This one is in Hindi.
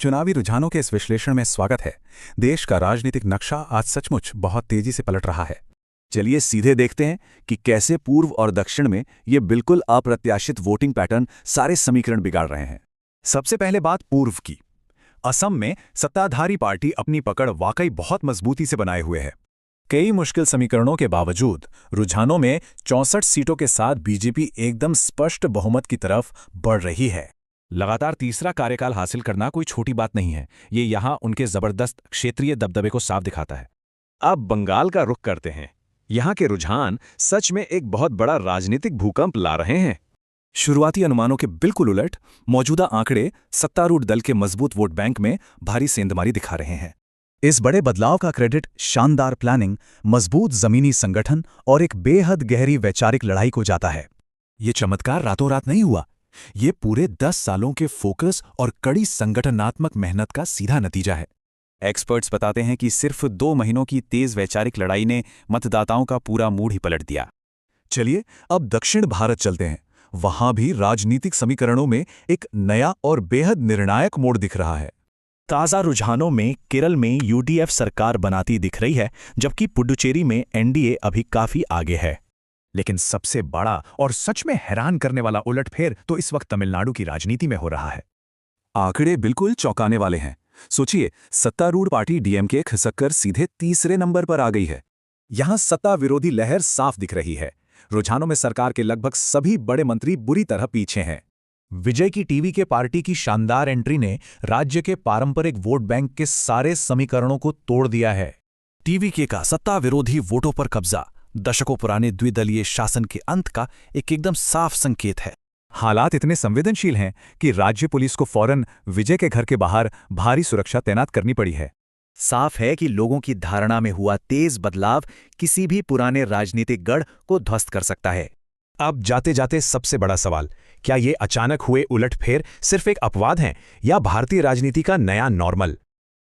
चुनावी रुझानों के इस विश्लेषण में स्वागत है। देश का राजनीतिक नक्शा आज सचमुच बहुत तेजी से पलट रहा है। चलिए सीधे देखते हैं कि कैसे पूर्व और दक्षिण में ये बिल्कुल अप्रत्याशित वोटिंग पैटर्न सारे समीकरण बिगाड़ रहे हैं। सबसे पहले बात पूर्व की। असम में सत्ताधारी पार्टी अपनी पकड़ वाकई बहुत मजबूती से बनाए हुए है। कई मुश्किल समीकरणों के बावजूद रुझानों में 64 सीटों के साथ बीजेपी एकदम स्पष्ट बहुमत की तरफ बढ़ रही है। लगातार तीसरा कार्यकाल हासिल करना कोई छोटी बात नहीं है। ये यहां उनके जबरदस्त क्षेत्रीय दबदबे को साफ दिखाता है। अब बंगाल का रुख करते हैं। यहाँ के रुझान सच में एक बहुत बड़ा राजनीतिक भूकंप ला रहे हैं। शुरुआती अनुमानों के बिल्कुल उलट मौजूदा आंकड़े सत्तारूढ़ दल के मजबूत वोट बैंक में भारी सेंधमारी दिखा रहे हैं। इस बड़े बदलाव का क्रेडिट शानदार प्लानिंग, मजबूत जमीनी संगठन और एक बेहद गहरी वैचारिक लड़ाई को जाता है। ये चमत्कार रातों रात नहीं हुआ। ये पूरे 10 सालों के फोकस और कड़ी संगठनात्मक मेहनत का सीधा नतीजा है। एक्सपर्ट्स बताते हैं कि सिर्फ 2 महीनों की तेज वैचारिक लड़ाई ने मतदाताओं का पूरा मूड ही पलट दिया। चलिए अब दक्षिण भारत चलते हैं। वहां भी राजनीतिक समीकरणों में एक नया और बेहद निर्णायक मोड़ दिख रहा है। ताज़ा रुझानों में केरल में यूडीएफ सरकार बनाती दिख रही है, जबकि पुडुचेरी में एनडीए अभी काफी आगे है। लेकिन सबसे बड़ा और सच में हैरान करने वाला उलटफेर तो इस वक्त तमिलनाडु की राजनीति में हो रहा है। आंकड़े बिल्कुल चौंकाने वाले हैं। सोचिए, सत्तारूढ़ पार्टी डीएमके खिसककर सीधे तीसरे नंबर पर आ गई है। यहां सत्ता विरोधी लहर साफ दिख रही है। रुझानों में सरकार के लगभग सभी बड़े मंत्री बुरी तरह पीछे हैं। विजय की टीवी के पार्टी की शानदार एंट्री ने राज्य के पारंपरिक वोट बैंक के सारे समीकरणों को तोड़ दिया है। टीवीके का सत्ता विरोधी वोटों पर कब्जा दशकों पुराने द्विदलीय शासन के अंत का एक एकदम साफ संकेत है। हालात इतने संवेदनशील हैं कि राज्य पुलिस को फौरन विजय के घर के बाहर भारी सुरक्षा तैनात करनी पड़ी है। साफ है कि लोगों की धारणा में हुआ तेज बदलाव किसी भी पुराने राजनीतिक गढ़ को ध्वस्त कर सकता है। अब जाते जाते सबसे बड़ा सवाल, क्या ये अचानक हुए उलटफेर सिर्फ एक अपवाद हैं या भारतीय राजनीति का नया नॉर्मल?